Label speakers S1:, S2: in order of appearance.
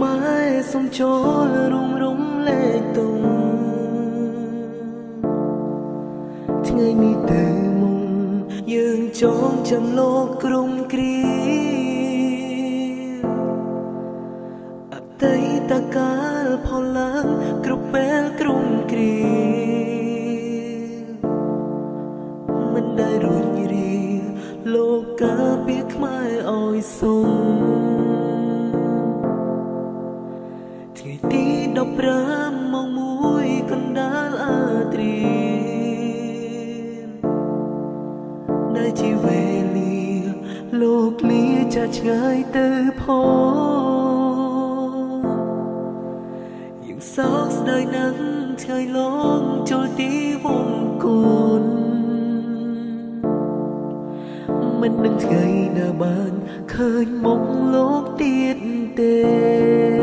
S1: ខ្មែរសុំចូលរំលែកទុំថ្ងៃនេះទៅមុំយើងចងចាំលោកក្រុមគ្រាអតីតកាលផលឡើងគ្រប់ពេលក្រុមគ្រាមិនได้រួចរាលោកការពារខ្មែរឲ្យសុំថ្ងៃទី15ម៉ោង1កណ្ដាលអាត្រៀមដែលជាវេលាលោកលាចាឆ្ងាយទៅផងយើងសោកស្ដាយណាស់ថ្ងៃឡងចូលទីវង្គូនមិននឹងថ្ងៃណាបានឃើញមុខលោកទៀតទេ